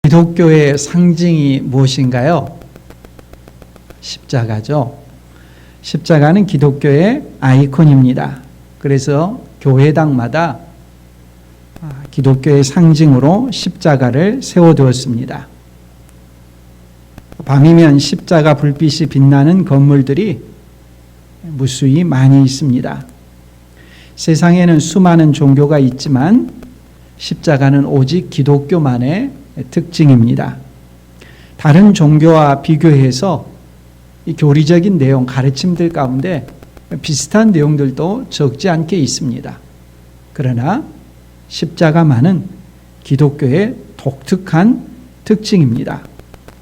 기독교의 상징이 무엇인가요? 십자가죠. 십자가는 기독교의 아이콘입니다. 그래서 교회당마다 기독교의 상징으로 십자가를 세워두었습니다. 밤이면 십자가 불빛이 빛나는 건물들이 무수히 많이 있습니다. 세상에는 수많은 종교가 있지만 십자가는 오직 기독교만의 특징입니다. 다른 종교와 비교해서 이 교리적인 내용, 가르침들 가운데 비슷한 내용들도 적지 않게 있습니다. 그러나 십자가만은 기독교의 독특한 특징입니다.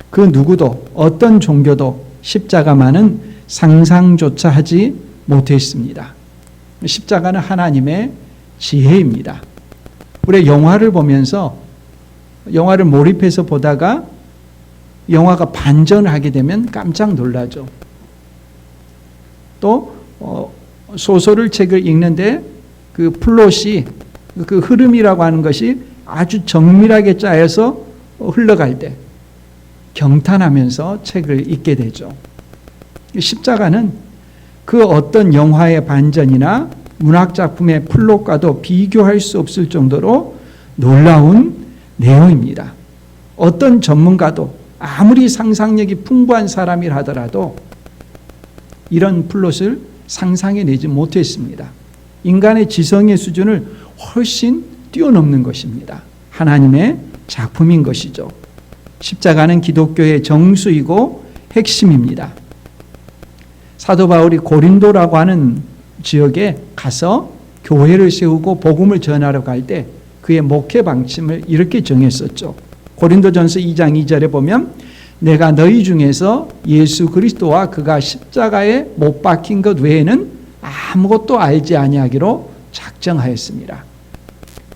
그 누구도 어떤 종교도 십자가만은 상상조차 하지 못했습니다. 십자가는 하나님의 지혜입니다. 우리 영화를 보면서 영화를 몰입해서 보다가 영화가 반전을 하게 되면 깜짝 놀라죠. 또 소설을 책을 읽는데 그 플롯이 그 흐름이라고 하는 것이 아주 정밀하게 짜여서 흘러갈 때 경탄하면서 책을 읽게 되죠. 십자가는 그 어떤 영화의 반전이나 문학작품의 플롯과도 비교할 수 없을 정도로 놀라운 내용입니다. 어떤 전문가도 아무리 상상력이 풍부한 사람이라 하더라도 이런 플롯을 상상해내지 못했습니다. 인간의 지성의 수준을 훨씬 뛰어넘는 것입니다. 하나님의 작품인 것이죠. 십자가는 기독교의 정수이고 핵심입니다. 사도 바울이 고린도라고 하는 지역에 가서 교회를 세우고 복음을 전하러 갈 때 그의 목회 방침을 이렇게 정했었죠. 고린도전서 2장 2절에 보면 내가 너희 중에서 예수 그리스도와 그가 십자가에 못 박힌 것 외에는 아무것도 알지 아니하기로 작정하였습니다.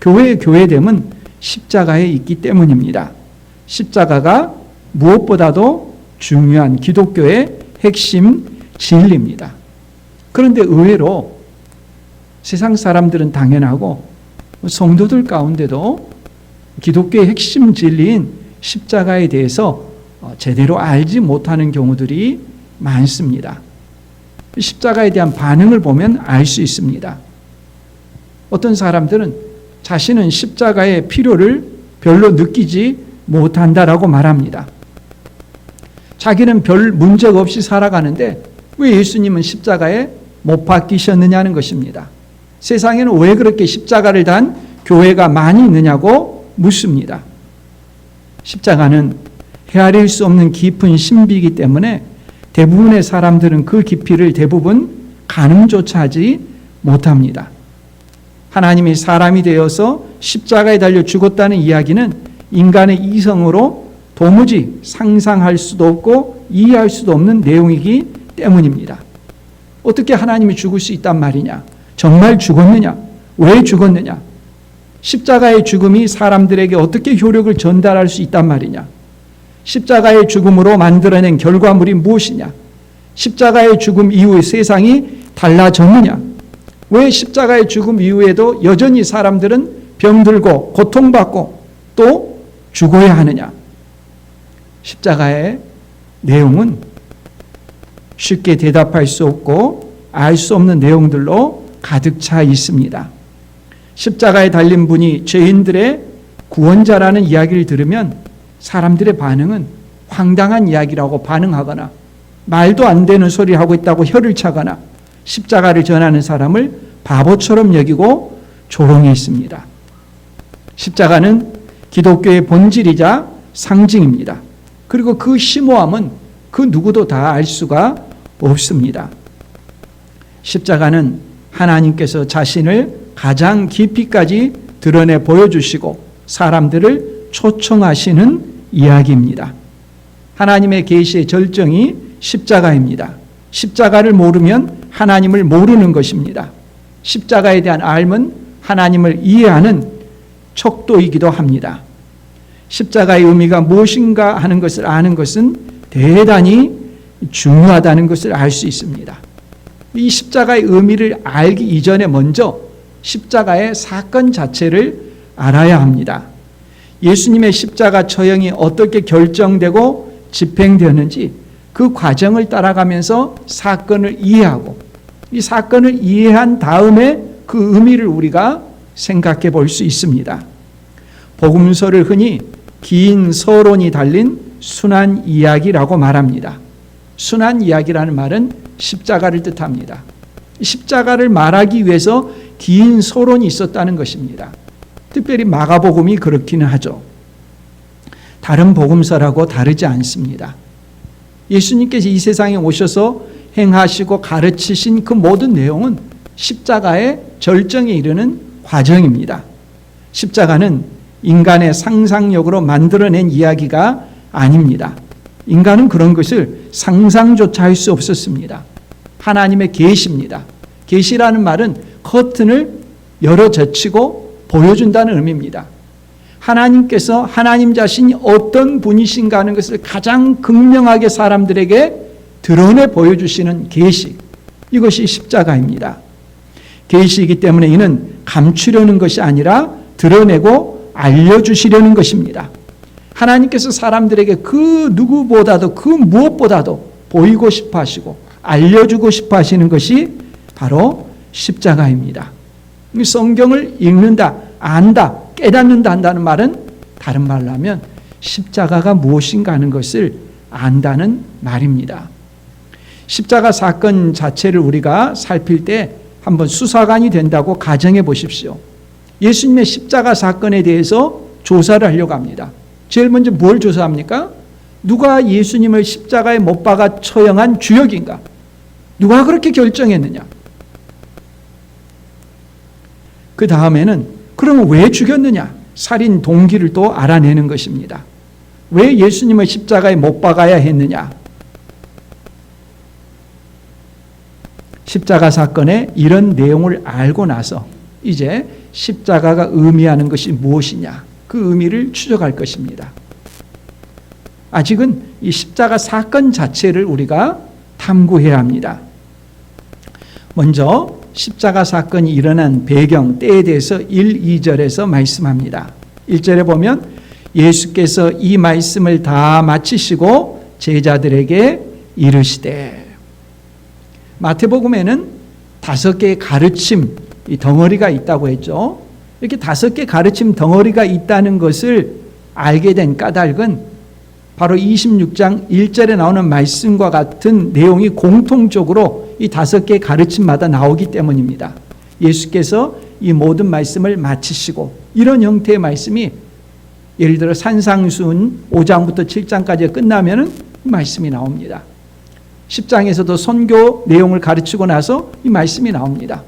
교회의 교회됨은 십자가에 있기 때문입니다. 십자가가 무엇보다도 중요한 기독교의 핵심 진리입니다. 그런데 의외로 세상 사람들은 당연하고 성도들 가운데도 기독교의 핵심 진리인 십자가에 대해서 제대로 알지 못하는 경우들이 많습니다. 십자가에 대한 반응을 보면 알 수 있습니다. 어떤 사람들은 자신은 십자가의 필요를 별로 느끼지 못한다라고 말합니다. 자기는 별 문제가 없이 살아가는데 왜 예수님은 십자가에 못 박히셨느냐는 것입니다. 세상에는 왜 그렇게 십자가를 단 교회가 많이 있느냐고 묻습니다. 십자가는 헤아릴 수 없는 깊은 신비이기 때문에 대부분의 사람들은 그 깊이를 대부분 가늠조차 하지 못합니다. 하나님이 사람이 되어서 십자가에 달려 죽었다는 이야기는 인간의 이성으로 도무지 상상할 수도 없고 이해할 수도 없는 내용이기 때문입니다. 어떻게 하나님이 죽을 수 있단 말이냐? 정말 죽었느냐? 왜 죽었느냐? 십자가의 죽음이 사람들에게 어떻게 효력을 전달할 수 있단 말이냐? 십자가의 죽음으로 만들어낸 결과물이 무엇이냐? 십자가의 죽음 이후에 세상이 달라졌느냐? 왜 십자가의 죽음 이후에도 여전히 사람들은 병들고 고통받고 또 죽어야 하느냐? 십자가의 내용은 쉽게 대답할 수 없고 알 수 없는 내용들로 가득 차 있습니다. 십자가에 달린 분이 죄인들의 구원자라는 이야기를 들으면 사람들의 반응은 황당한 이야기라고 반응하거나 말도 안 되는 소리 하고 있다고 혀를 차거나 십자가를 전하는 사람을 바보처럼 여기고 조롱해 있습니다. 십자가는 기독교의 본질이자 상징입니다. 그리고 그 심오함은 그 누구도 다 알 수가 없습니다. 십자가는 하나님께서 자신을 가장 깊이까지 드러내 보여주시고 사람들을 초청하시는 이야기입니다. 하나님의 계시의 절정이 십자가입니다. 십자가를 모르면 하나님을 모르는 것입니다. 십자가에 대한 알은 하나님을 이해하는 척도이기도 합니다. 십자가의 의미가 무엇인가 하는 것을 아는 것은 대단히 중요하다는 것을 알 수 있습니다. 이 십자가의 의미를 알기 이전에 먼저 십자가의 사건 자체를 알아야 합니다. 예수님의 십자가 처형이 어떻게 결정되고 집행되었는지 그 과정을 따라가면서 사건을 이해하고 이 사건을 이해한 다음에 그 의미를 우리가 생각해 볼 수 있습니다. 복음서를 흔히 긴 서론이 달린 순환 이야기라고 말합니다. 순환 이야기라는 말은 십자가를 뜻합니다. 십자가를 말하기 위해서 긴 서론이 있었다는 것입니다. 특별히 마가복음이 그렇기는 하죠. 다른 복음서라고 다르지 않습니다. 예수님께서 이 세상에 오셔서 행하시고 가르치신 그 모든 내용은 십자가의 절정에 이르는 과정입니다. 십자가는 인간의 상상력으로 만들어낸 이야기가 아닙니다. 인간은 그런 것을 상상조차 할 수 없었습니다. 하나님의 계시입니다. 계시라는 말은 커튼을 열어젖히고 보여준다는 의미입니다. 하나님께서 하나님 자신이 어떤 분이신가 하는 것을 가장 극명하게 사람들에게 드러내 보여주시는 계시, 이것이 십자가입니다. 계시이기 때문에 이는 감추려는 것이 아니라 드러내고 알려주시려는 것입니다. 하나님께서 사람들에게 그 누구보다도 그 무엇보다도 보이고 싶어 하시고 알려주고 싶어 하시는 것이 바로 십자가입니다. 성경을 읽는다, 안다, 깨닫는다 한다는 말은 다른 말로 하면 십자가가 무엇인가 하는 것을 안다는 말입니다. 십자가 사건 자체를 우리가 살필 때 한번 수사관이 된다고 가정해 보십시오. 예수님의 십자가 사건에 대해서 조사를 하려고 합니다. 제일 먼저 뭘 조사합니까? 누가 예수님을 십자가에 못 박아 처형한 주역인가? 누가 그렇게 결정했느냐? 그 다음에는 그러면 왜 죽였느냐? 살인 동기를 또 알아내는 것입니다. 왜 예수님을 십자가에 못 박아야 했느냐? 십자가 사건의 이런 내용을 알고 나서 이제 십자가가 의미하는 것이 무엇이냐? 그 의미를 추적할 것입니다. 아직은 이 십자가 사건 자체를 우리가 탐구해야 합니다. 먼저 십자가 사건이 일어난 배경, 때에 대해서 1, 2절에서 말씀합니다. 1절에 보면 예수께서 이 말씀을 다 마치시고 제자들에게 이르시되, 마태복음에는 5개의 가르침 이 덩어리가 있다고 했죠. 이렇게 5개 가르침 덩어리가 있다는 것을 알게 된 까닭은 바로 26장 1절에 나오는 말씀과 같은 내용이 공통적으로 이 5개 가르침마다 나오기 때문입니다. 예수께서 이 모든 말씀을 마치시고, 이런 형태의 말씀이 예를 들어 산상수훈 5장부터 7장까지 끝나면은 이 말씀이 나옵니다. 10장에서도 선교 내용을 가르치고 나서 이 말씀이 나옵니다.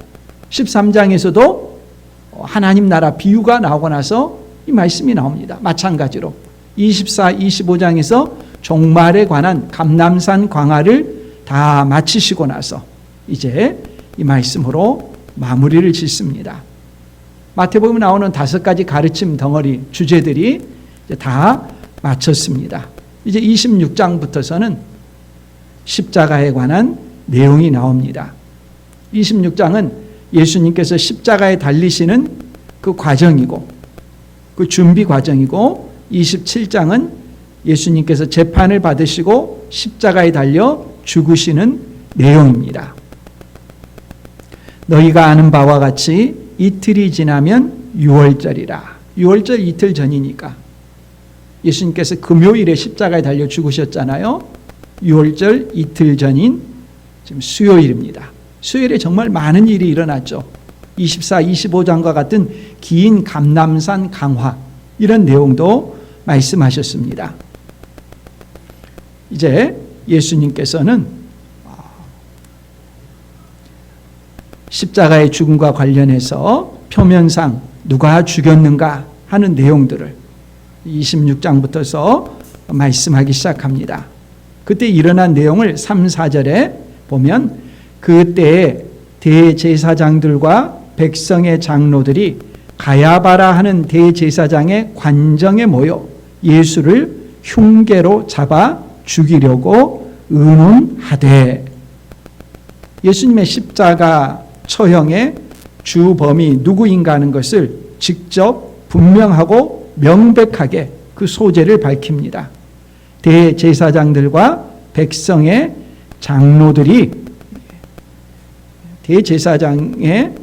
13장에서도 하나님 나라 비유가 나오고 나서 이 말씀이 나옵니다. 마찬가지로 24, 25장에서 종말에 관한 감람산 광화를 다 마치시고 나서 이제 이 말씀으로 마무리를 짓습니다. 마태복음에 나오는 5가지 가르침 덩어리 주제들이 이제 다 마쳤습니다. 이제 26장부터서는 십자가에 관한 내용이 나옵니다. 26장은 예수님께서 십자가에 달리시는 그 과정이고, 그 준비 과정이고, 27장은 예수님께서 재판을 받으시고 십자가에 달려 죽으시는 내용입니다. 너희가 아는 바와 같이 이틀이 지나면 유월절이라. 유월절 이틀 전이니까 예수님께서 금요일에 십자가에 달려 죽으셨잖아요. 유월절 이틀 전인 지금 수요일입니다. 수요일에 정말 많은 일이 일어났죠. 24, 25장과 같은 긴 감람산 강화, 이런 내용도 말씀하셨습니다. 이제 예수님께서는 십자가의 죽음과 관련해서 표면상 누가 죽였는가 하는 내용들을 26장부터서 말씀하기 시작합니다. 그때 일어난 내용을 3, 4절에 보면 그때에 대제사장들과 백성의 장로들이 가야바라 하는 대제사장의 관정에 모여 예수를 흉계로 잡아 죽이려고 의논하되, 예수님의 십자가 처형의 주범이 누구인가 하는 것을 직접 분명하고 명백하게 그 소재를 밝힙니다. 대제사장들과 백성의 장로들이 대제사장의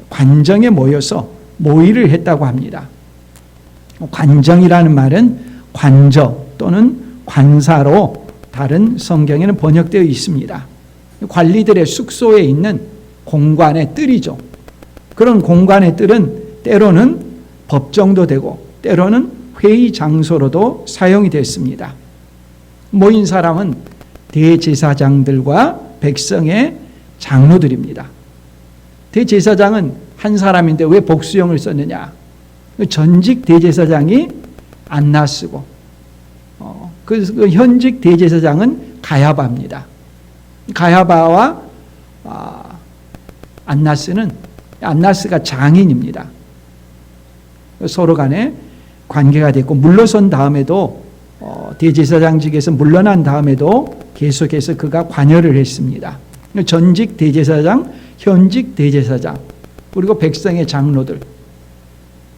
관정에 모여서 모의를 했다고 합니다. 관정이라는 말은 관저 또는 관사로 다른 성경에는 번역되어 있습니다. 관리들의 숙소에 있는 공관의 뜰이죠. 그런 공관의 뜰은 때로는 법정도 되고 때로는 회의 장소로도 사용이 됐습니다. 모인 사람은 대제사장들과 백성의 장로들입니다. 대제사장은 한 사람인데 왜 복수형을 썼느냐? 전직 대제사장이 안나스고 그 현직 대제사장은 가야바입니다. 가야바와 안나스가 장인입니다. 서로 간에 관계가 됐고 물러선 다음에도 대제사장직에서 물러난 다음에도 계속해서 그가 관여를 했습니다. 전직 대제사장, 현직 대제사장, 그리고 백성의 장로들.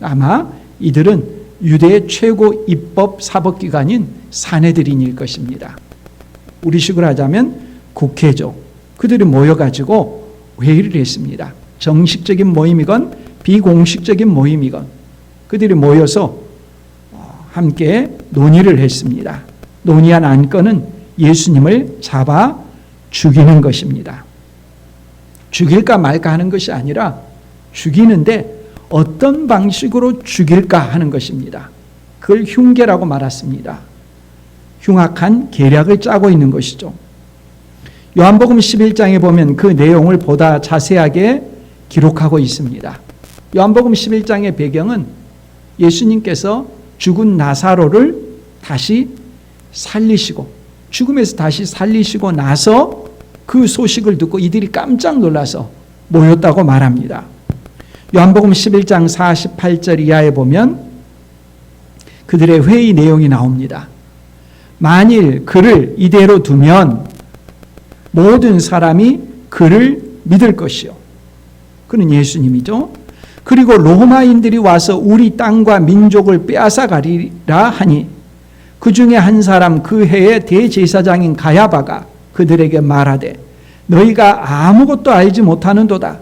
아마 이들은 유대의 최고 입법 사법기관인 사내들인일 것입니다. 우리식으로 하자면 국회죠. 그들이 모여가지고 회의를 했습니다. 정식적인 모임이건 비공식적인 모임이건 그들이 모여서 함께 논의를 했습니다. 논의한 안건은 예수님을 잡아 죽이는 것입니다. 죽일까 말까 하는 것이 아니라 죽이는데 어떤 방식으로 죽일까 하는 것입니다. 그걸 흉계라고 말했습니다. 흉악한 계략을 짜고 있는 것이죠. 요한복음 11장에 보면 그 내용을 보다 자세하게 기록하고 있습니다. 요한복음 11장의 배경은 예수님께서 죽은 나사로를 다시 살리시고 죽음에서 다시 살리시고 나서 그 소식을 듣고 이들이 깜짝 놀라서 모였다고 말합니다. 요한복음 11장 48절 이하에 보면 그들의 회의 내용이 나옵니다. 만일 그를 이대로 두면 모든 사람이 그를 믿을 것이요. 그는 예수님이죠. 그리고 로마인들이 와서 우리 땅과 민족을 빼앗아가리라 하니 그 중에 한 사람 그 해의 대제사장인 가야바가 그들에게 말하되 너희가 아무것도 알지 못하는도다.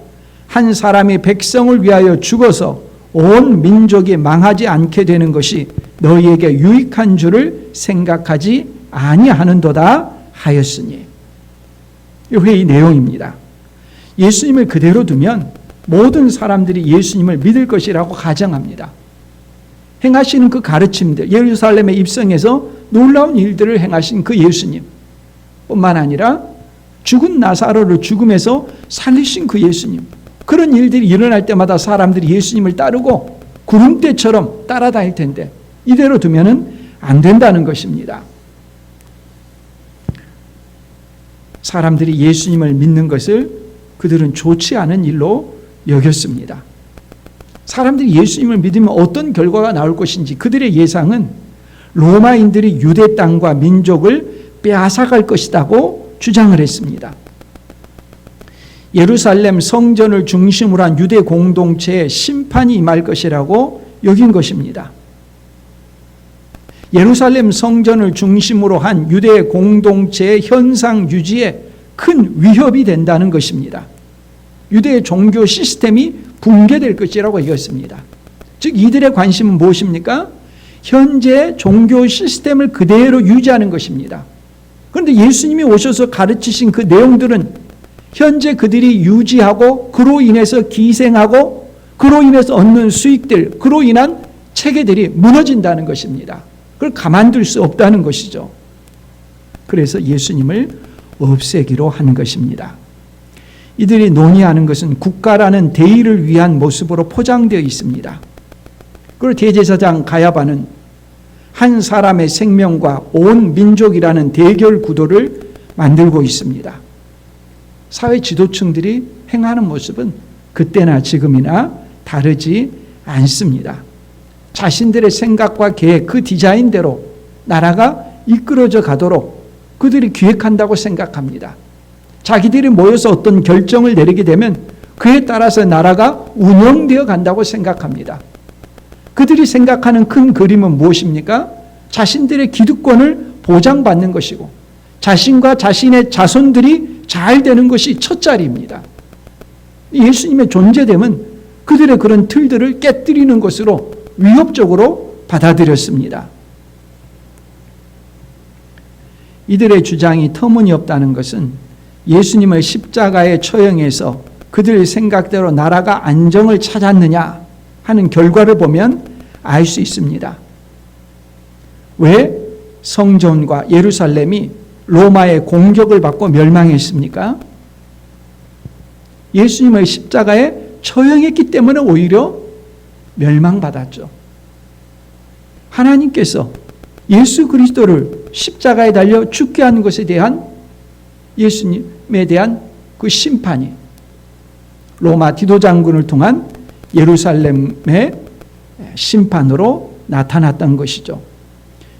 한 사람이 백성을 위하여 죽어서 온 민족이 망하지 않게 되는 것이 너희에게 유익한 줄을 생각하지 아니하는도다 하였으니. 이 회의 내용입니다. 예수님을 그대로 두면 모든 사람들이 예수님을 믿을 것이라고 가정합니다. 행하시는 그 가르침들, 예루살렘에 입성해서 놀라운 일들을 행하신 그 예수님 뿐만 아니라 죽은 나사로를 죽음에서 살리신 그 예수님, 그런 일들이 일어날 때마다 사람들이 예수님을 따르고 구름대처럼 따라다닐 텐데 이대로 두면은 안 된다는 것입니다. 사람들이 예수님을 믿는 것을 그들은 좋지 않은 일로 여겼습니다. 사람들이 예수님을 믿으면 어떤 결과가 나올 것인지 그들의 예상은 로마인들이 유대 땅과 민족을 빼앗아갈 것이라고 주장을 했습니다. 예루살렘 성전을 중심으로 한 유대 공동체에 심판이 임할 것이라고 여긴 것입니다. 예루살렘 성전을 중심으로 한 유대 공동체의 현상 유지에 큰 위협이 된다는 것입니다. 유대의 종교 시스템이 붕괴될 것이라고 여겼습니다. 즉 이들의 관심은 무엇입니까? 현재 종교 시스템을 그대로 유지하는 것입니다. 그런데 예수님이 오셔서 가르치신 그 내용들은 현재 그들이 유지하고 그로 인해서 기생하고 그로 인해서 얻는 수익들, 그로 인한 체계들이 무너진다는 것입니다. 그걸 가만둘 수 없다는 것이죠. 그래서 예수님을 없애기로 한 것입니다. 이들이 논의하는 것은 국가라는 대의를 위한 모습으로 포장되어 있습니다. 그리고 대제사장 가야바는 한 사람의 생명과 온 민족이라는 대결 구도를 만들고 있습니다. 사회 지도층들이 행하는 모습은 그때나 지금이나 다르지 않습니다. 자신들의 생각과 계획, 그 디자인대로 나라가 이끌어져 가도록 그들이 기획한다고 생각합니다. 자기들이 모여서 어떤 결정을 내리게 되면 그에 따라서 나라가 운영되어 간다고 생각합니다. 그들이 생각하는 큰 그림은 무엇입니까? 자신들의 기득권을 보장받는 것이고 자신과 자신의 자손들이 잘 되는 것이 첫 자리입니다. 예수님의 존재됨은 그들의 그런 틀들을 깨뜨리는 것으로 위협적으로 받아들였습니다. 이들의 주장이 터무니없다는 것은 예수님을 십자가에 처형해서 그들 생각대로 나라가 안정을 찾았느냐 하는 결과를 보면 알 수 있습니다. 왜 성전과 예루살렘이 로마의 공격을 받고 멸망했습니까? 예수님을 십자가에 처형했기 때문에 오히려 멸망받았죠. 하나님께서 예수 그리스도를 십자가에 달려 죽게 하는 것에 대한 예수님에 대한 그 심판이 로마 디도 장군을 통한 예루살렘의 심판으로 나타났던 것이죠.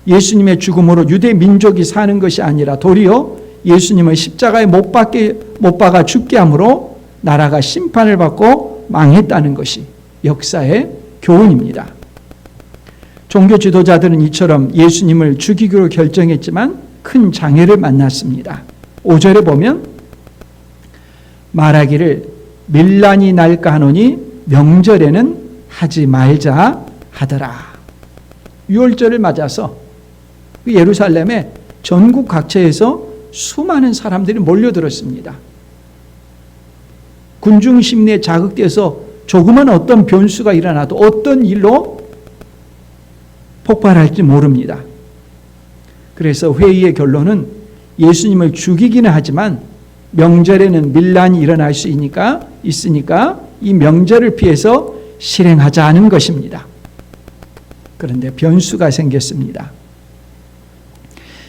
예수님의 죽음으로 유대 민족이 사는 것이 아니라 도리어 예수님을 십자가에 못 박아 죽게 함으로 나라가 심판을 받고 망했다는 것이 역사의 교훈입니다. 종교 지도자들은 이처럼 예수님을 죽이기로 결정했지만 큰 장애를 만났습니다. 5절에 보면 말하기를 밀란이 날까 하노니 명절에는 하지 말자 하더라. 유월절을 맞아서 예루살렘에 전국 각처에서 수많은 사람들이 몰려들었습니다. 군중 심리에 자극돼서 조그만 어떤 변수가 일어나도 어떤 일로 폭발할지 모릅니다. 그래서 회의의 결론은 예수님을 죽이기는 하지만 명절에는 밀란이 일어날 수 있으니까 이 명절을 피해서 실행하자는 것입니다. 그런데 변수가 생겼습니다.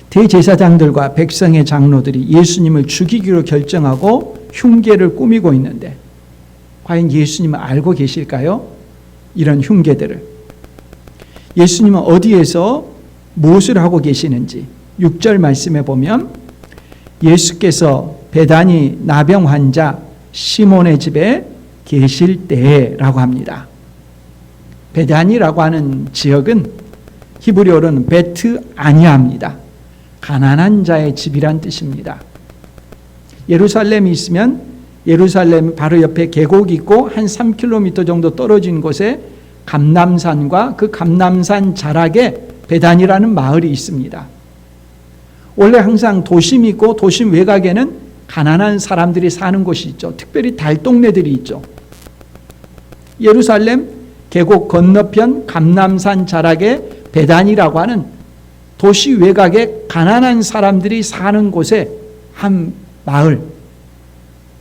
대제사장들과 백성의 장로들이 예수님을 죽이기로 결정하고 흉계를 꾸미고 있는데 과연 예수님을 알고 계실까요? 이런 흉계들을. 예수님은 어디에서 무엇을 하고 계시는지 6절 말씀에 보면 예수께서 베다니 나병 환자 시몬의 집에 계실 때라고 합니다. 베다니라고 하는 지역은 히브리어로는 베트 아니아입니다. 가난한 자의 집이란 뜻입니다. 예루살렘이 있으면 예루살렘 바로 옆에 계곡이 있고 한 3km 정도 떨어진 곳에 감람산과 그 감람산 자락에 베단이라는 마을이 있습니다. 원래 항상 도심이 있고 도심 외곽에는 가난한 사람들이 사는 곳이 있죠. 특별히 달동네들이 있죠. 예루살렘 계곡 건너편 감람산 자락에 베단이라고 하는 도시 외곽에 가난한 사람들이 사는 곳에 한 마을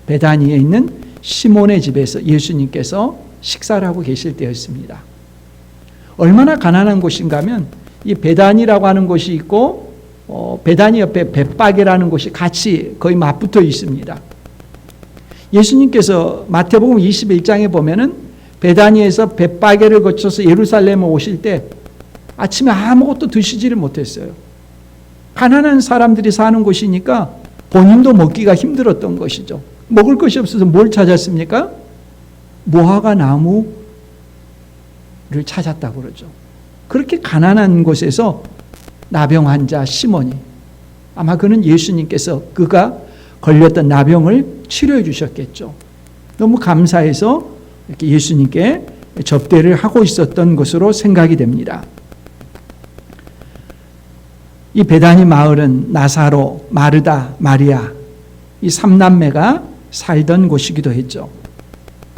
베다니에 있는 시몬의 집에서 예수님께서 식사를 하고 계실 때였습니다. 얼마나 가난한 곳인가 하면 이 베다니라고 하는 곳이 있고 베다니 옆에 벳바게라는 곳이 같이 거의 맞붙어 있습니다. 예수님께서 마태복음 21장에 보면은 베다니에서 벳바게를 거쳐서 예루살렘에 오실 때 아침에 아무것도 드시지를 못했어요. 가난한 사람들이 사는 곳이니까 본인도 먹기가 힘들었던 것이죠. 먹을 것이 없어서 뭘 찾았습니까? 무화과 나무를 찾았다고 그러죠. 그렇게 가난한 곳에서 나병 환자 시몬이 아마 그는 예수님께서 그가 걸렸던 나병을 치료해 주셨겠죠. 너무 감사해서 이렇게 예수님께 접대를 하고 있었던 것으로 생각이 됩니다. 이 베다니 마을은 나사로, 마르다, 마리아 이 3남매가 살던 곳이기도 했죠.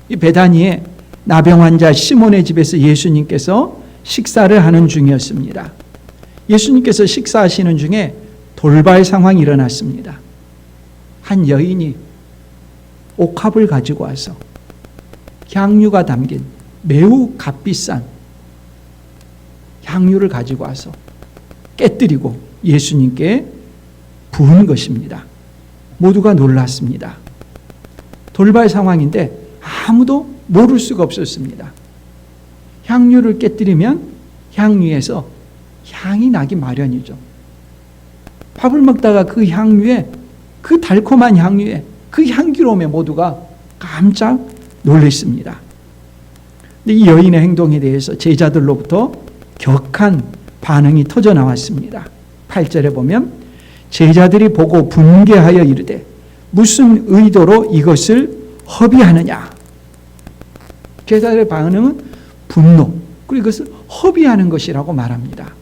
이 베다니에 나병 환자 시몬의 집에서 예수님께서 식사를 하는 중이었습니다. 예수님께서 식사하시는 중에 돌발 상황이 일어났습니다. 한 여인이 옥합을 가지고 와서 향유가 담긴 매우 값비싼 향유를 가지고 와서 깨뜨리고 예수님께 부은 것입니다. 모두가 놀랐습니다. 돌발 상황인데 아무도 모를 수가 없었습니다. 향유를 깨뜨리면 향유에서 향이 나기 마련이죠. 밥을 먹다가 그 향유에, 그 달콤한 향유에, 그 향기로움에 모두가 깜짝 놀랐습니다. 이 여인의 행동에 대해서 제자들로부터 격한 반응이 터져 나왔습니다. 8절에 보면 제자들이 보고 분개하여 이르되 무슨 의도로 이것을 허비하느냐. 제자들의 반응은 분노, 그리고 이것을 허비하는 것이라고 말합니다.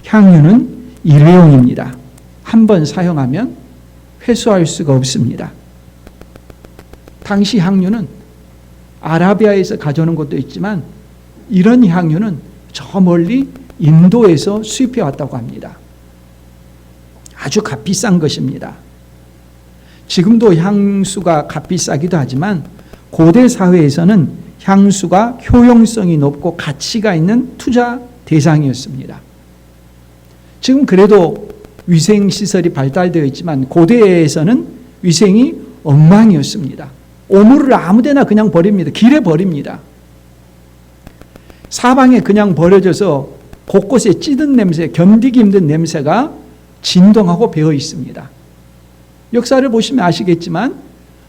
향유는 일회용입니다. 한 번 사용하면 회수할 수가 없습니다. 당시 향유는 아라비아에서 가져오는 것도 있지만 이런 향유는 저 멀리 인도에서 수입해 왔다고 합니다. 아주 값비싼 것입니다. 지금도 향수가 값비싸기도 하지만 고대 사회에서는 향수가 효용성이 높고 가치가 있는 투자 대상이었습니다. 지금 그래도 위생시설이 발달되어 있지만 고대에서는 위생이 엉망이었습니다. 오물을 아무데나 그냥 버립니다. 길에 버립니다. 사방에 그냥 버려져서 곳곳에 찌든 냄새, 견디기 힘든 냄새가 진동하고 배어 있습니다. 역사를 보시면 아시겠지만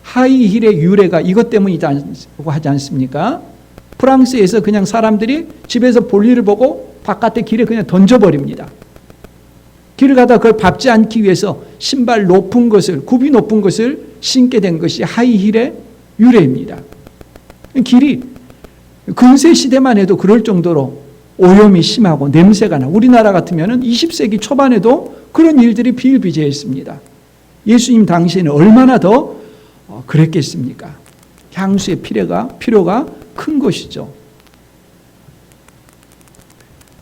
하이힐의 유래가 이것 때문이라고 하지 않습니까? 프랑스에서 그냥 사람들이 집에서 볼일을 보고 바깥에 길에 그냥 던져버립니다. 길을 가다 그걸 밟지 않기 위해서 신발 높은 것을, 굽이 높은 것을 신게 된 것이 하이힐의 유래입니다. 길이 근세 시대만 해도 그럴 정도로 오염이 심하고 냄새가 나. 우리나라 같으면 20세기 초반에도 그런 일들이 비일비재했습니다. 예수님 당시에는 얼마나 더 그랬겠습니까? 향수의 필요가 큰 것이죠.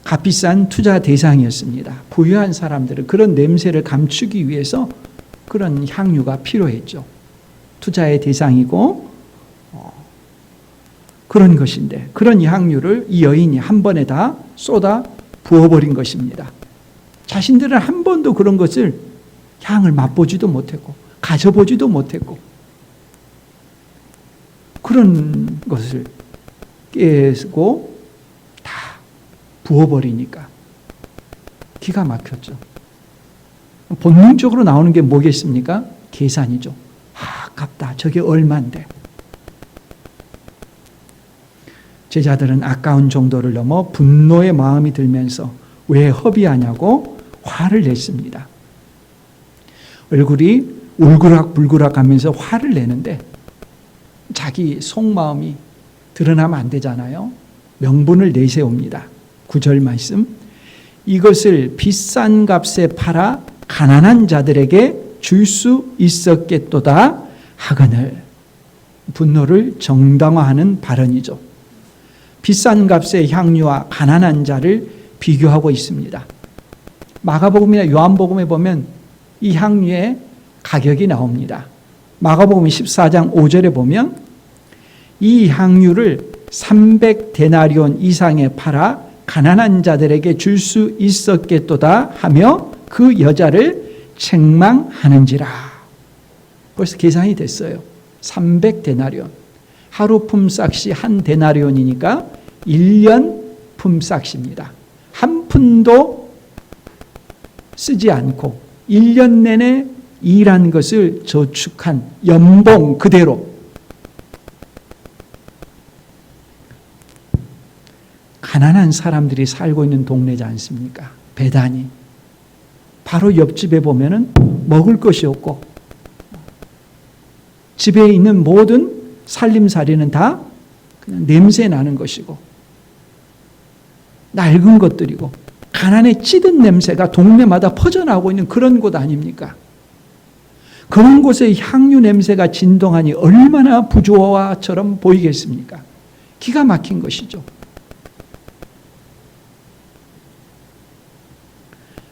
값비싼 투자 대상이었습니다. 부유한 사람들은 그런 냄새를 감추기 위해서 그런 향유가 필요했죠. 투자의 대상이고 그런 것인데 그런 향유를 이 여인이 한 번에 다 쏟아 부어버린 것입니다. 자신들은 한 번도 그런 것을 향을 맛보지도 못했고 가져보지도 못했고 그런 것을 깨고 다 부어버리니까 기가 막혔죠. 본능적으로 나오는 게 뭐겠습니까? 계산이죠. 아깝다. 저게 얼만데. 제자들은 아까운 정도를 넘어 분노의 마음이 들면서 왜 허비하냐고 화를 냈습니다. 얼굴이 울그락불그락 하면서 화를 내는데 자기 속마음이 드러나면 안 되잖아요. 명분을 내세웁니다. 9절 말씀. 이것을 비싼 값에 팔아 가난한 자들에게 줄 수 있었겠도다 하거늘. 분노를 정당화하는 발언이죠. 비싼 값의 향유와 가난한 자를 비교하고 있습니다. 마가복음이나 요한복음에 보면 이 향유의 가격이 나옵니다. 마가복음 14장 5절에 보면 이 향유를 300데나리온 이상에 팔아 가난한 자들에게 줄 수 있었겠도다 하며 그 여자를 책망하는지라. 벌써 계산이 됐어요. 300데나리온. 하루 품삯이 한 데나리온이니까 1년 품삯입니다. 한 푼도 쓰지 않고 1년 내내 일한 것을 저축한 연봉 그대로 가난한 사람들이 살고 있는 동네지 않습니까? 베다니. 바로 옆집에 보면은 먹을 것이 없고 집에 있는 모든 살림살이는 다 그냥 냄새 나는 것이고 낡은 것들이고 가난에 찌든 냄새가 동네마다 퍼져나오고 있는 그런 곳 아닙니까? 그런 곳에 향유 냄새가 진동하니 얼마나 부조화처럼 보이겠습니까? 기가 막힌 것이죠.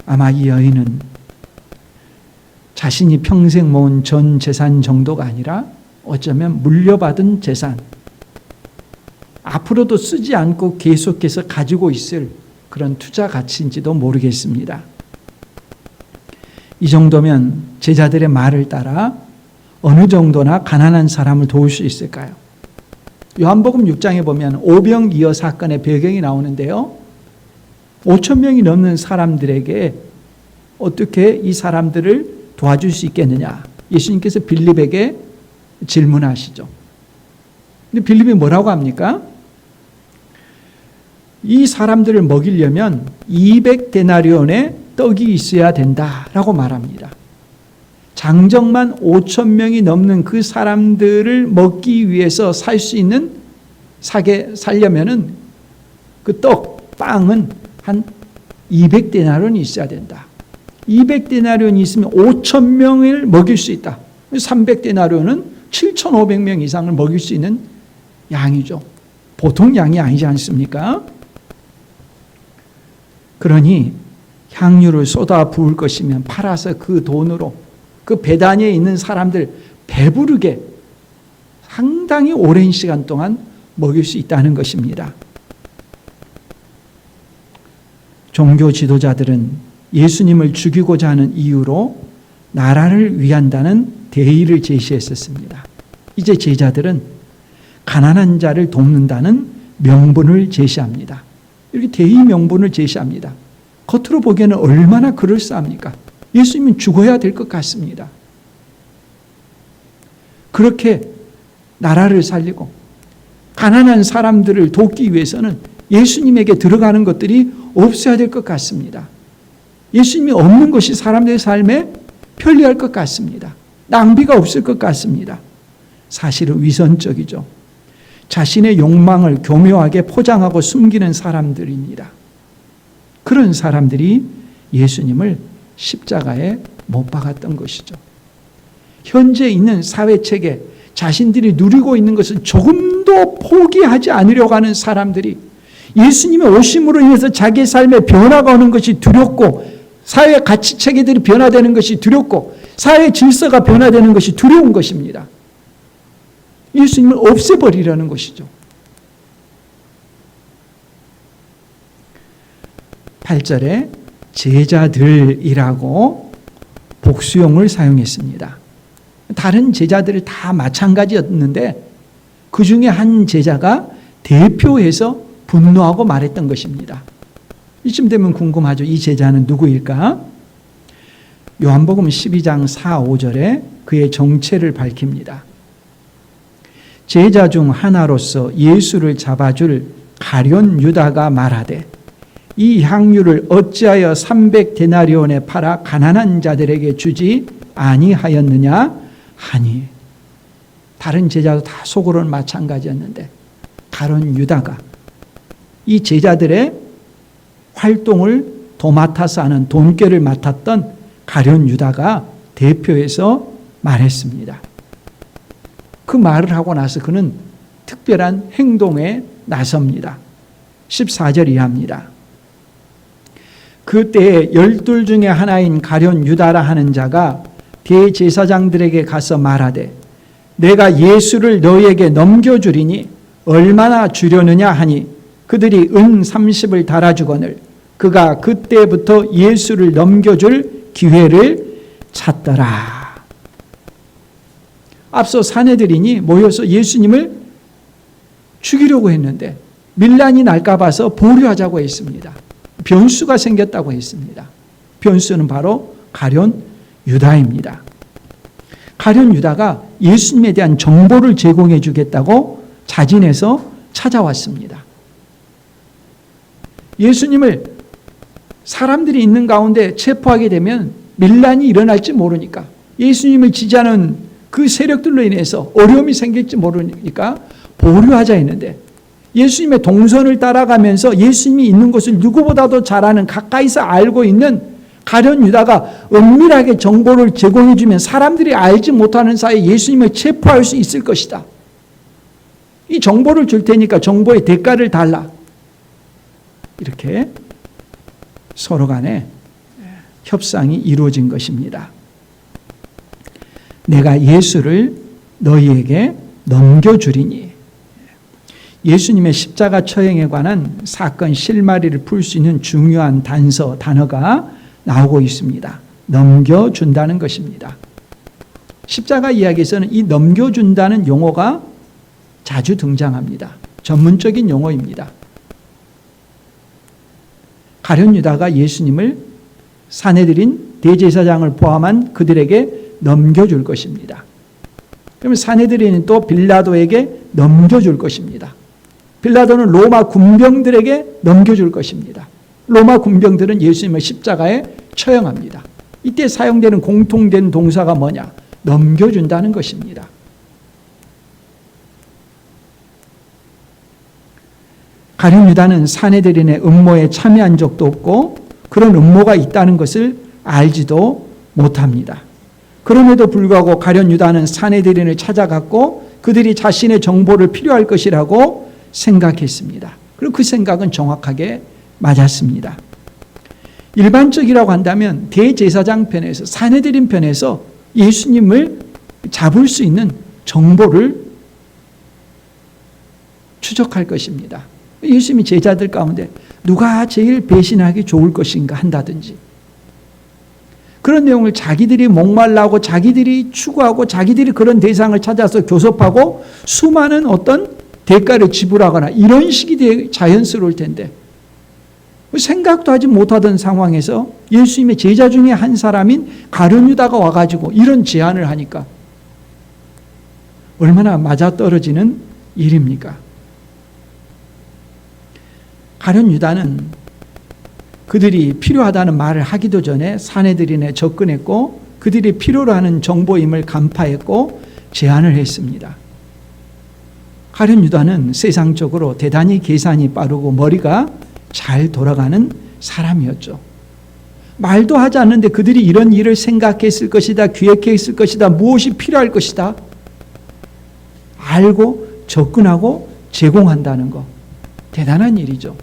아마 이 여인은 자신이 평생 모은 전 재산 정도가 아니라 어쩌면 물려받은 재산, 앞으로도 쓰지 않고 계속해서 가지고 있을 그런 투자 가치인지도 모르겠습니다. 이 정도면 제자들의 말을 따라 어느 정도나 가난한 사람을 도울 수 있을까요? 요한복음 6장에 보면 오병이어 사건의 배경이 나오는데요. 5,000명이 넘는 사람들에게 어떻게 이 사람들을 도와줄 수 있겠느냐? 예수님께서 빌립에게 질문하시죠. 근데 빌립이 뭐라고 합니까? 이 사람들을 먹이려면 200데나리온의 떡이 있어야 된다라고 말합니다. 장정만 5,000명이 넘는 그 사람들을 먹기 위해서 살 수 있는 살려면은 그 떡, 빵은 한 200데나리온이 있어야 된다. 200데나리온이 있으면 5,000명을 먹일 수 있다. 300데나리온은 7,500명 이상을 먹일 수 있는 양이죠. 보통 양이 아니지 않습니까? 그러니 향유를 쏟아 부을 것이면 팔아서 그 돈으로 그 베다니에 있는 사람들 배부르게 상당히 오랜 시간 동안 먹일 수 있다는 것입니다. 종교 지도자들은 예수님을 죽이고자 하는 이유로 나라를 위한다는 대의를 제시했었습니다. 이제 제자들은 가난한 자를 돕는다는 명분을 제시합니다. 이렇게 대의 명분을 제시합니다. 겉으로 보기에는 얼마나 그럴싸합니까? 예수님은 죽어야 될 것 같습니다. 그렇게 나라를 살리고 가난한 사람들을 돕기 위해서는 예수님에게 들어가는 것들이 없어야 될 것 같습니다. 예수님이 없는 것이 사람들의 삶에 편리할 것 같습니다. 낭비가 없을 것 같습니다. 사실은 위선적이죠. 자신의 욕망을 교묘하게 포장하고 숨기는 사람들입니다. 그런 사람들이 예수님을 십자가에 못 박았던 것이죠. 현재 있는 사회체계, 자신들이 누리고 있는 것을 조금도 포기하지 않으려고 하는 사람들이 예수님의 오심으로 인해서 자기의 삶에 변화가 오는 것이 두렵고, 사회 가치체계들이 변화되는 것이 두렵고, 사회 질서가 변화되는 것이 두려운 것입니다. 예수님을 없애버리려는 것이죠. 8절에 제자들이라고 복수용을 사용했습니다. 다른 제자들이 다 마찬가지였는데 그 중에 한 제자가 대표해서 분노하고 말했던 것입니다. 이쯤 되면 궁금하죠. 이 제자는 누구일까? 요한복음 12장 4, 5절에 그의 정체를 밝힙니다. 제자 중 하나로서 예수를 잡아줄 가룟 유다가 말하되 이 향유를 어찌하여 300데나리온에 팔아 가난한 자들에게 주지 아니하였느냐 하니. 다른 제자도 다 속으로는 마찬가지였는데 가룟 유다가 이 제자들의 활동을 도맡아서 하는 돈꾀를 맡았던 가룟 유다가 대표해서 말했습니다. 그 말을 하고 나서 그는 특별한 행동에 나섭니다. 14절 이하입니다. 그때에 12 중에 하나인 가룟 유다라 하는 자가 대제사장들에게 가서 말하되 내가 예수를 너희에게 넘겨주리니 얼마나 주려느냐 하니 그들이 은 30을 달아주거늘 그가 그때부터 예수를 넘겨줄 기회를 찾더라. 앞서 사내들이니 모여서 예수님을 죽이려고 했는데 밀란이 날까 봐서 보류하자고 했습니다. 변수가 생겼다고 했습니다. 변수는 바로 가룟 유다입니다. 가룟 유다가 예수님에 대한 정보를 제공해 주겠다고 자진해서 찾아왔습니다. 예수님을 사람들이 있는 가운데 체포하게 되면 밀란이 일어날지 모르니까, 예수님을 지지하는 그 세력들로 인해서 어려움이 생길지 모르니까 보류하자 했는데, 예수님의 동선을 따라가면서 예수님이 있는 곳을 누구보다도 잘 아는, 가까이서 알고 있는 가룟 유다가 은밀하게 정보를 제공해 주면 사람들이 알지 못하는 사이에 예수님을 체포할 수 있을 것이다. 이 정보를 줄 테니까 정보의 대가를 달라. 이렇게 서로 간에 협상이 이루어진 것입니다. 내가 예수를 너희에게 넘겨주리니. 예수님의 십자가 처형에 관한 사건 실마리를 풀 수 있는 중요한 단어가 나오고 있습니다. 넘겨준다는 것입니다. 십자가 이야기에서는 이 넘겨준다는 용어가 자주 등장합니다. 전문적인 용어입니다. 가룟 유다가 예수님을 사내들인 대제사장을 포함한 그들에게 넘겨줄 것입니다. 그러면 사내들인은 또 빌라도에게 넘겨줄 것입니다. 빌라도는 로마 군병들에게 넘겨줄 것입니다. 로마 군병들은 예수님을 십자가에 처형합니다. 이때 사용되는 공통된 동사가 뭐냐? 넘겨준다는 것입니다. 가룟 유다는 사내들인의 음모에 참여한 적도 없고 그런 음모가 있다는 것을 알지도 못합니다. 그럼에도 불구하고 가룟 유다는 사내들인을 찾아갔고 그들이 자신의 정보를 필요할 것이라고 생각했습니다. 그리고 그 생각은 정확하게 맞았습니다. 일반적이라고 한다면 대제사장 편에서 사내들인 편에서 예수님을 잡을 수 있는 정보를 추적할 것입니다. 예수님이 제자들 가운데 누가 제일 배신하기 좋을 것인가 한다든지 그런 내용을 자기들이 목말라하고 자기들이 추구하고 자기들이 그런 대상을 찾아서 교섭하고 수많은 어떤 대가를 지불하거나 이런 식이 자연스러울 텐데 생각도 하지 못하던 상황에서 예수님의 제자 중에 한 사람인 가룟 유다가 와가지고 이런 제안을 하니까 얼마나 맞아떨어지는 일입니까? 가룟 유다는 그들이 필요하다는 말을 하기도 전에 사내들인에 접근했고 그들이 필요로 하는 정보임을 간파했고 제안을 했습니다. 가룟 유다는 세상적으로 대단히 계산이 빠르고 머리가 잘 돌아가는 사람이었죠. 말도 하지 않는데 그들이 이런 일을 생각했을 것이다, 기획했을 것이다, 무엇이 필요할 것이다 알고 접근하고 제공한다는 것 대단한 일이죠.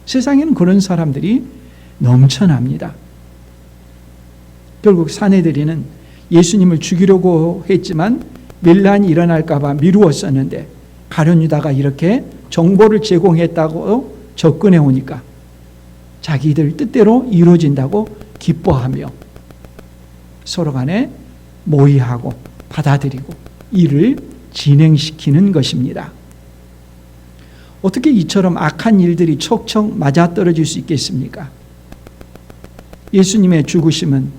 세상에는 그런 사람들이 넘쳐납니다. 결국 사내들이는 예수님을 죽이려고 했지만 밀란이 일어날까 봐 미루었었는데 가룟 유다가 이렇게 정보를 제공했다고 접근해 오니까 자기들 뜻대로 이루어진다고 기뻐하며 서로 간에 모의하고 받아들이고 일을 진행시키는 것입니다. 어떻게 이처럼 악한 일들이 척척 맞아떨어질 수 있겠습니까? 예수님의 죽으심은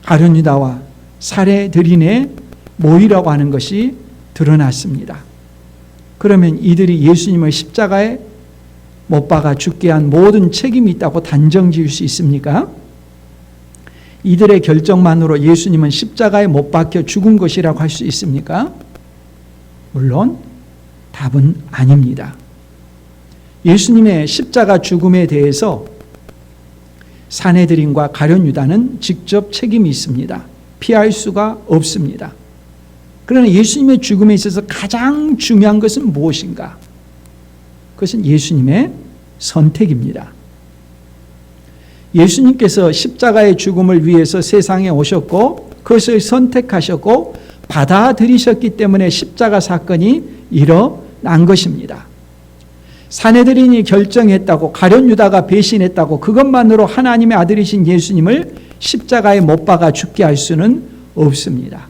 가룟 유다와 사내들인의 모의라고 하는 것이 드러났습니다. 그러면 이들이 예수님을 십자가에 못 박아 죽게 한 모든 책임이 있다고 단정지을 수 있습니까? 이들의 결정만으로 예수님은 십자가에 못 박혀 죽은 것이라고 할 수 있습니까? 물론 답은 아닙니다. 예수님의 십자가 죽음에 대해서 사내들인과 가룟 유다는 직접 책임이 있습니다. 피할 수가 없습니다. 그러나 예수님의 죽음에 있어서 가장 중요한 것은 무엇인가? 그것은 예수님의 선택입니다. 예수님께서 십자가의 죽음을 위해서 세상에 오셨고 그것을 선택하셨고 받아들이셨기 때문에 십자가 사건이 일어난 것입니다. 사내들인이 결정했다고 가룟 유다가 배신했다고 그것만으로 하나님의 아들이신 예수님을 십자가에 못 박아 죽게 할 수는 없습니다.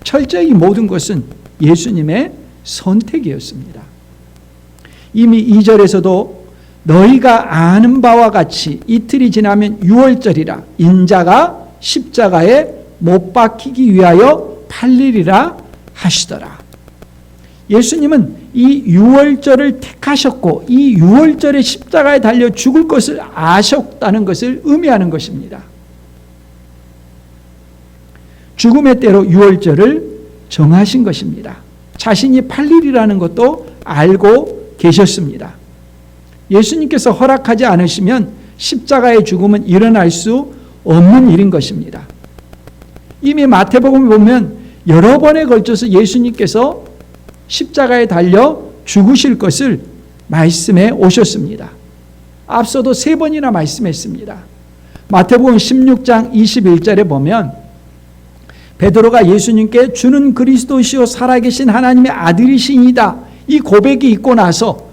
철저히 모든 것은 예수님의 선택이었습니다. 이미 2절에서도 너희가 아는 바와 같이 이틀이 지나면 유월절이라 인자가 십자가에 못 박히기 위하여 팔리리라 하시더라. 예수님은 이 유월절을 택하셨고 이 유월절에 십자가에 달려 죽을 것을 아셨다는 것을 의미하는 것입니다. 죽음의 때로 유월절을 정하신 것입니다. 자신이 팔리리라는 것도 알고 계셨습니다. 예수님께서 허락하지 않으시면 십자가의 죽음은 일어날 수 없는 일인 것입니다. 이미 마태복음을 보면 여러 번에 걸쳐서 예수님께서 십자가에 달려 죽으실 것을 말씀해 오셨습니다. 앞서도 3번이나 말씀했습니다. 마태복음 16장 21절에 보면 베드로가 예수님께 주는 그리스도시요 살아계신 하나님의 아들이시니이다 이 고백이 있고 나서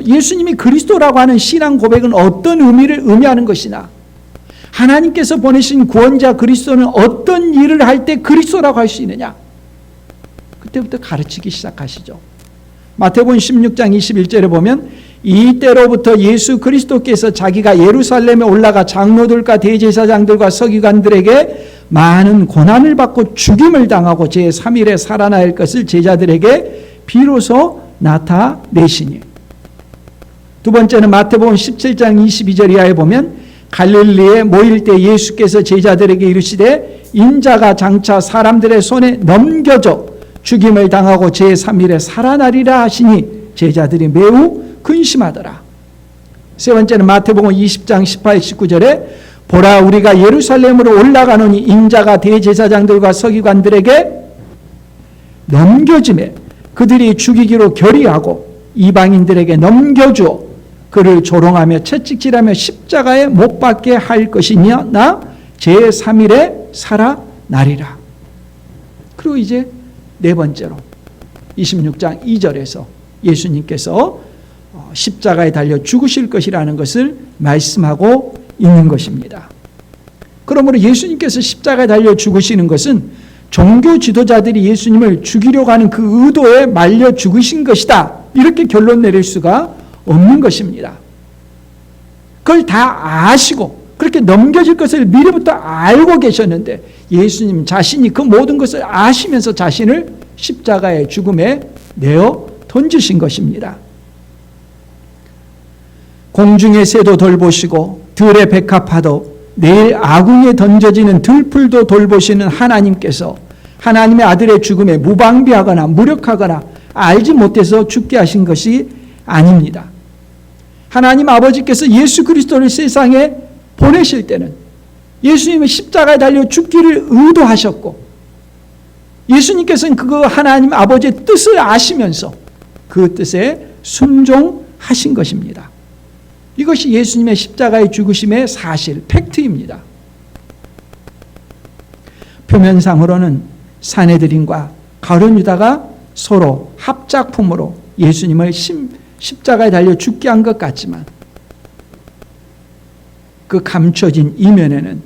예수님이 그리스도라고 하는 신앙 고백은 어떤 의미를 의미하는 것이나 하나님께서 보내신 구원자 그리스도는 어떤 일을 할 때 그리스도라고 할 수 있느냐 그때부터 가르치기 시작하시죠. 마태복음 16장 21절에 보면 이때로부터 예수 그리스도께서 자기가 예루살렘에 올라가 장로들과 대제사장들과 서기관들에게 많은 고난을 받고 죽임을 당하고 제3일에 살아날 것을 제자들에게 비로소 나타내시니. 두 번째는 마태복음 17장 22절 이하에 보면 갈릴리에 모일 때 예수께서 제자들에게 이르시되 인자가 장차 사람들의 손에 넘겨져 죽임을 당하고 제3일에 살아나리라 하시니 제자들이 매우 근심하더라. 세 번째는 마태복음 20장 18, 19절에 보라 우리가 예루살렘으로 올라가노니 인자가 대제사장들과 서기관들에게 넘겨짐에 그들이 죽이기로 결의하고 이방인들에게 넘겨주어 그를 조롱하며 채찍질하며 십자가에 못 박게 할 것이냐 나 제3일에 살아나리라. 그리고 이제 네 번째로 26장 2절에서 예수님께서 십자가에 달려 죽으실 것이라는 것을 말씀하고 있는 것입니다. 그러므로 예수님께서 십자가에 달려 죽으시는 것은 종교 지도자들이 예수님을 죽이려고 하는 그 의도에 말려 죽으신 것이다. 이렇게 결론 내릴 수가 없는 것입니다. 그걸 다 아시고 그렇게 넘겨질 것을 미리부터 알고 계셨는데 예수님 자신이 그 모든 것을 아시면서 자신을 십자가의 죽음에 내어 던지신 것입니다. 공중의 새도 돌보시고 들의 백합화도 내일 아궁이에 던져지는 들풀도 돌보시는 하나님께서 하나님의 아들의 죽음에 무방비하거나 무력하거나 알지 못해서 죽게 하신 것이 아닙니다. 하나님 아버지께서 예수 그리스도를 세상에 보내실 때는 예수님의 십자가에 달려 죽기를 의도하셨고 예수님께서는 그 하나님 아버지의 뜻을 아시면서 그 뜻에 순종하신 것입니다. 이것이 예수님의 십자가의 죽으심의 사실, 팩트입니다. 표면상으로는 사내들인과 가룟 유다가 서로 합작품으로 예수님을 십자가에 달려 죽게 한 것 같지만 그 감춰진 이면에는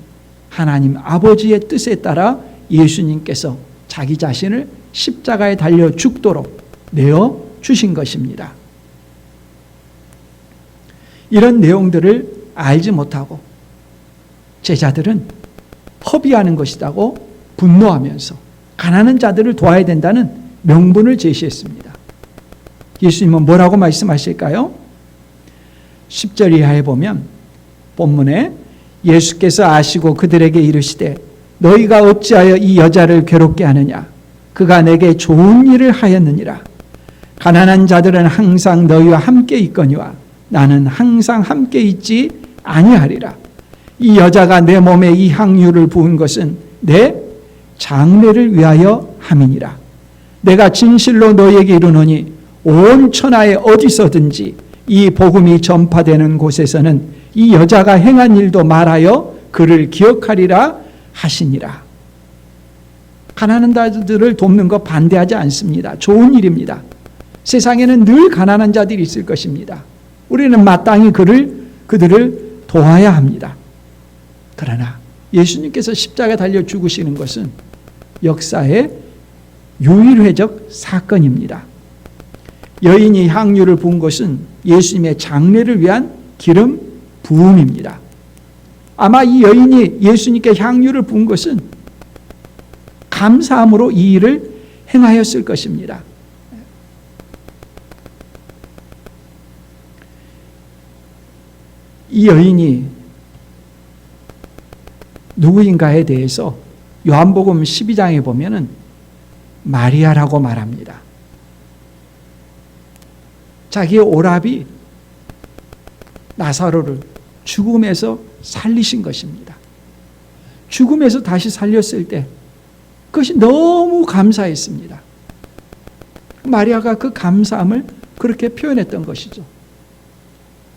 하나님 아버지의 뜻에 따라 예수님께서 자기 자신을 십자가에 달려 죽도록 내어 주신 것입니다. 이런 내용들을 알지 못하고 제자들은 허비하는 것이라고 분노하면서 가난한 자들을 도와야 된다는 명분을 제시했습니다. 예수님은 뭐라고 말씀하실까요? 10절 이하에 보면 본문에 예수께서 아시고 그들에게 이르시되 너희가 어찌하여 이 여자를 괴롭게 하느냐? 그가 내게 좋은 일을 하였느니라. 가난한 자들은 항상 너희와 함께 있거니와 나는 항상 함께 있지 아니하리라. 이 여자가 내 몸에 이 향유를 부은 것은 내 장례를 위하여 함이니라. 내가 진실로 너희에게 이르노니 온 천하에 어디서든지 이 복음이 전파되는 곳에서는 이 여자가 행한 일도 말하여 그를 기억하리라 하시니라. 가난한 자들을 돕는 거 반대하지 않습니다. 좋은 일입니다. 세상에는 늘 가난한 자들이 있을 것입니다. 우리는 마땅히 그들을 도와야 합니다. 그러나 예수님께서 십자가에 달려 죽으시는 것은 역사의 유일회적 사건입니다. 여인이 향유를 부은 것은 예수님의 장례를 위한 기름 부음입니다. 아마 이 여인이 예수님께 향유를 부은 것은 감사함으로 이 일을 행하였을 것입니다. 이 여인이 누구인가에 대해서 요한복음 12장에 보면은 마리아라고 말합니다. 자기의 오라비 나사로를 죽음에서 살리신 것입니다. 죽음에서 다시 살렸을 때 그것이 너무 감사했습니다. 마리아가 그 감사함을 그렇게 표현했던 것이죠.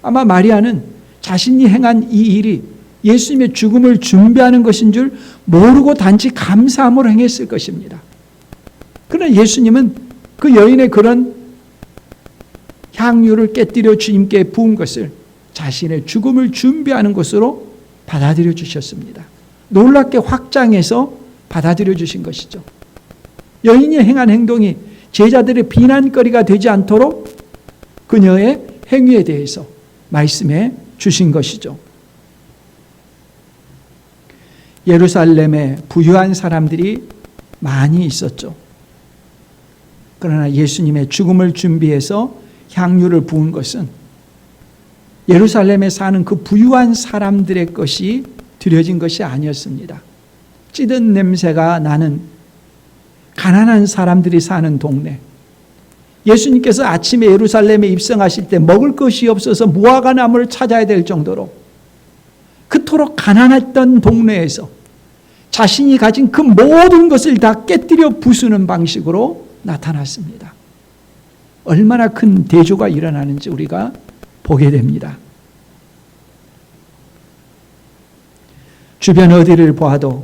아마 마리아는 자신이 행한 이 일이 예수님의 죽음을 준비하는 것인 줄 모르고 단지 감사함으로 행했을 것입니다. 그러나 예수님은 그 여인의 그런 향유를 깨뜨려 주님께 부은 것을 자신의 죽음을 준비하는 것으로 받아들여 주셨습니다. 놀랍게 확장해서 받아들여 주신 것이죠. 여인이 행한 행동이 제자들의 비난거리가 되지 않도록 그녀의 행위에 대해서 말씀해 주신 것이죠. 예루살렘에 부유한 사람들이 많이 있었죠. 그러나 예수님의 죽음을 준비해서 향유를 부은 것은 예루살렘에 사는 그 부유한 사람들의 것이 드려진 것이 아니었습니다. 찌든 냄새가 나는 가난한 사람들이 사는 동네. 예수님께서 아침에 예루살렘에 입성하실 때 먹을 것이 없어서 무화과 나무를 찾아야 될 정도로 그토록 가난했던 동네에서 자신이 가진 그 모든 것을 다 깨뜨려 부수는 방식으로 나타났습니다. 얼마나 큰 대조가 일어나는지 우리가 보게 됩니다. 주변 어디를 보아도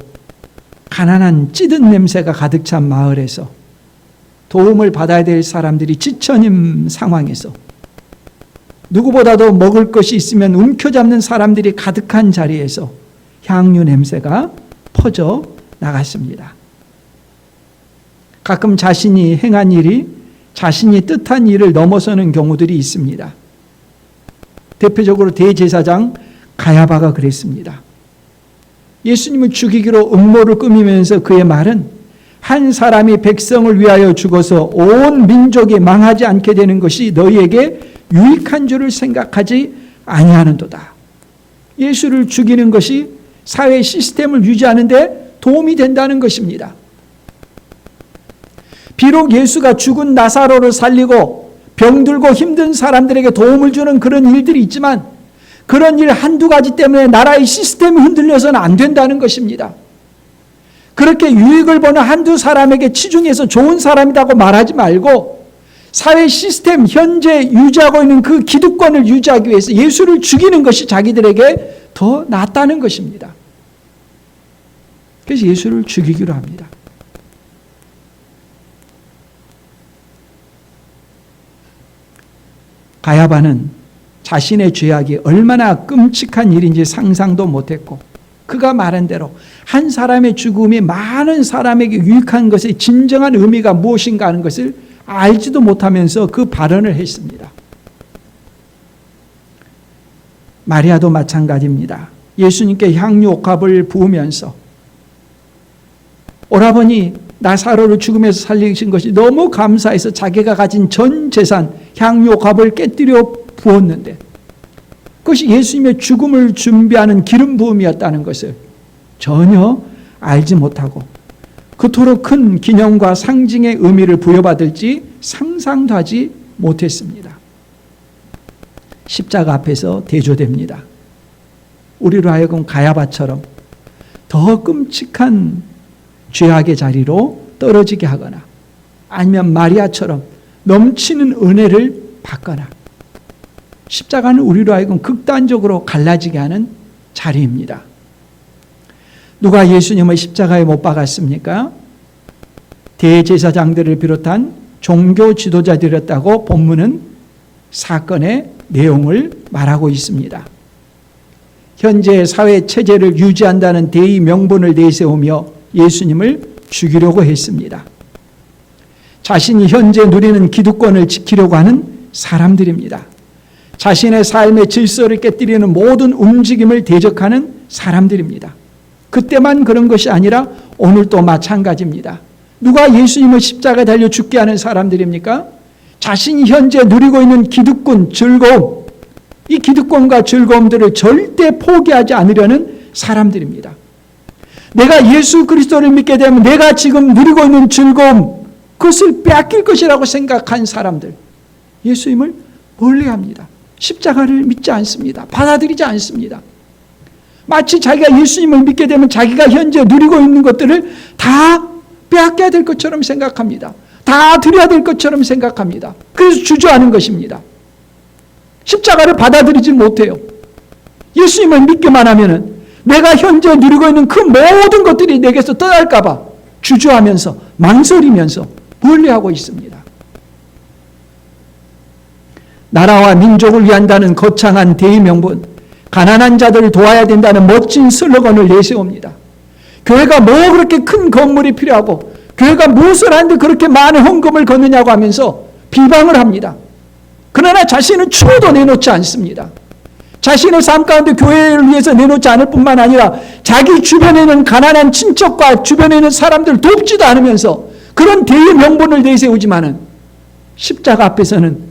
가난한 찌든 냄새가 가득 찬 마을에서 도움을 받아야 될 사람들이 지쳐있는 상황에서 누구보다도 먹을 것이 있으면 움켜잡는 사람들이 가득한 자리에서 향유 냄새가 퍼져 나갔습니다. 가끔 자신이 행한 일이 자신이 뜻한 일을 넘어서는 경우들이 있습니다. 대표적으로 대제사장 가야바가 그랬습니다. 예수님을 죽이기로 음모를 꾸미면서 그의 말은 한 사람이 백성을 위하여 죽어서 온 민족이 망하지 않게 되는 것이 너희에게 유익한 줄을 생각하지 아니하는도다. 예수를 죽이는 것이 사회 시스템을 유지하는 데 도움이 된다는 것입니다. 비록 예수가 죽은 나사로를 살리고 병들고 힘든 사람들에게 도움을 주는 그런 일들이 있지만 그런 일 한두 가지 때문에 나라의 시스템이 흔들려서는 안 된다는 것입니다. 그렇게 유익을 보는 한두 사람에게 치중해서 좋은 사람이라고 말하지 말고 사회 시스템 현재 유지하고 있는 그 기득권을 유지하기 위해서 예수를 죽이는 것이 자기들에게 더 낫다는 것입니다. 그래서 예수를 죽이기로 합니다. 가야바는 자신의 죄악이 얼마나 끔찍한 일인지 상상도 못했고 그가 말한 대로 한 사람의 죽음이 많은 사람에게 유익한 것의 진정한 의미가 무엇인가 하는 것을 알지도 못하면서 그 발언을 했습니다. 마리아도 마찬가지입니다. 예수님께 향유 옥합을 부으면서 오라버니 나사로를 죽음에서 살리신 것이 너무 감사해서 자기가 가진 전 재산 향유 옥합을 깨뜨려 부었는데 그것이 예수님의 죽음을 준비하는 기름 부음이었다는 것을 전혀 알지 못하고 그토록 큰 기념과 상징의 의미를 부여받을지 상상도 하지 못했습니다. 십자가 앞에서 대조됩니다. 우리로 하여금 가야바처럼 더 끔찍한 죄악의 자리로 떨어지게 하거나 아니면 마리아처럼 넘치는 은혜를 받거나 십자가는 우리로 하여금 극단적으로 갈라지게 하는 자리입니다. 누가 예수님을 십자가에 못 박았습니까? 대제사장들을 비롯한 종교 지도자들이었다고 본문은 사건의 내용을 말하고 있습니다. 현재 사회 체제를 유지한다는 대의 명분을 내세우며 예수님을 죽이려고 했습니다. 자신이 현재 누리는 기득권을 지키려고 하는 사람들입니다. 자신의 삶의 질서를 깨뜨리는 모든 움직임을 대적하는 사람들입니다. 그때만 그런 것이 아니라 오늘도 마찬가지입니다. 누가 예수님을 십자가에 달려 죽게 하는 사람들입니까? 자신이 현재 누리고 있는 기득권, 즐거움, 이 기득권과 즐거움들을 절대 포기하지 않으려는 사람들입니다. 내가 예수 그리스도를 믿게 되면 내가 지금 누리고 있는 즐거움, 그것을 빼앗길 것이라고 생각한 사람들, 예수님을 멀리합니다. 십자가를 믿지 않습니다. 받아들이지 않습니다. 마치 자기가 예수님을 믿게 되면 자기가 현재 누리고 있는 것들을 다 빼앗겨야 될 것처럼 생각합니다. 다 드려야 될 것처럼 생각합니다. 그래서 주저하는 것입니다. 십자가를 받아들이지 못해요. 예수님을 믿기만 하면은 내가 현재 누리고 있는 그 모든 것들이 내게서 떠날까 봐 주저하면서 망설이면서 멀리하고 있습니다. 나라와 민족을 위한다는 거창한 대의 명분, 가난한 자들을 도와야 된다는 멋진 슬로건을 내세웁니다. 교회가 뭐 그렇게 큰 건물이 필요하고 교회가 무엇을 하는데 그렇게 많은 헌금을 걷느냐고 하면서 비방을 합니다. 그러나 자신은 추호도 내놓지 않습니다. 자신의 삶 가운데 교회를 위해서 내놓지 않을 뿐만 아니라 자기 주변에 있는 가난한 친척과 주변에 있는 사람들을 돕지도 않으면서 그런 대의 명분을 내세우지만은 십자가 앞에서는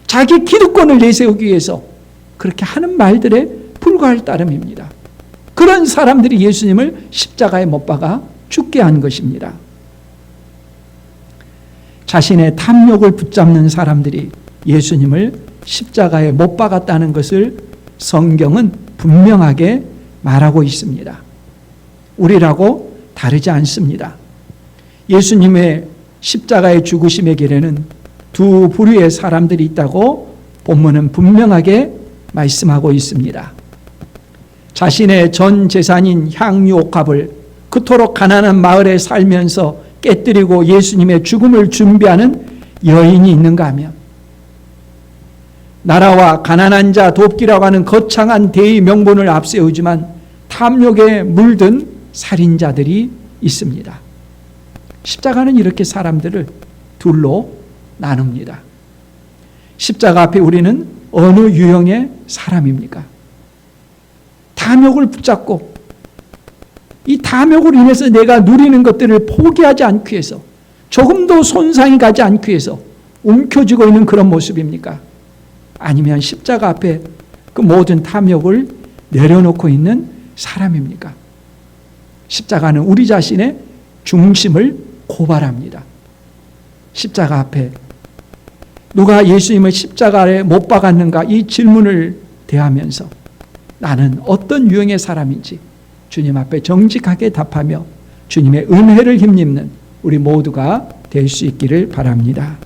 자기 기득권을 내세우기 위해서 그렇게 하는 말들에 불과할 따름입니다. 그런 사람들이 예수님을 십자가에 못 박아 죽게 한 것입니다. 자신의 탐욕을 붙잡는 사람들이 예수님을 십자가에 못 박았다는 것을 성경은 분명하게 말하고 있습니다. 우리라고 다르지 않습니다. 예수님의 십자가의 죽으심의 길에는 두 부류의 사람들이 있다고 본문은 분명하게 말씀하고 있습니다. 자신의 전 재산인 향유 옥합을 그토록 가난한 마을에 살면서 깨뜨리고 예수님의 죽음을 준비하는 여인이 있는가 하면, 나라와 가난한 자 돕기라고 하는 거창한 대의 명분을 앞세우지만 탐욕에 물든 살인자들이 있습니다. 십자가는 이렇게 사람들을 둘로 나눕니다. 십자가 앞에 우리는 어느 유형의 사람입니까? 탐욕을 붙잡고 이 탐욕으로 인해서 내가 누리는 것들을 포기하지 않기 위해서, 조금도 손상이 가지 않기 위해서 움켜쥐고 있는 그런 모습입니까? 아니면 십자가 앞에 그 모든 탐욕을 내려놓고 있는 사람입니까? 십자가는 우리 자신의 중심을 고발합니다. 십자가 앞에 누가 예수님을 십자가에 못 박았는가, 이 질문을 대하면서 나는 어떤 유형의 사람인지 주님 앞에 정직하게 답하며 주님의 은혜를 힘입는 우리 모두가 될 수 있기를 바랍니다.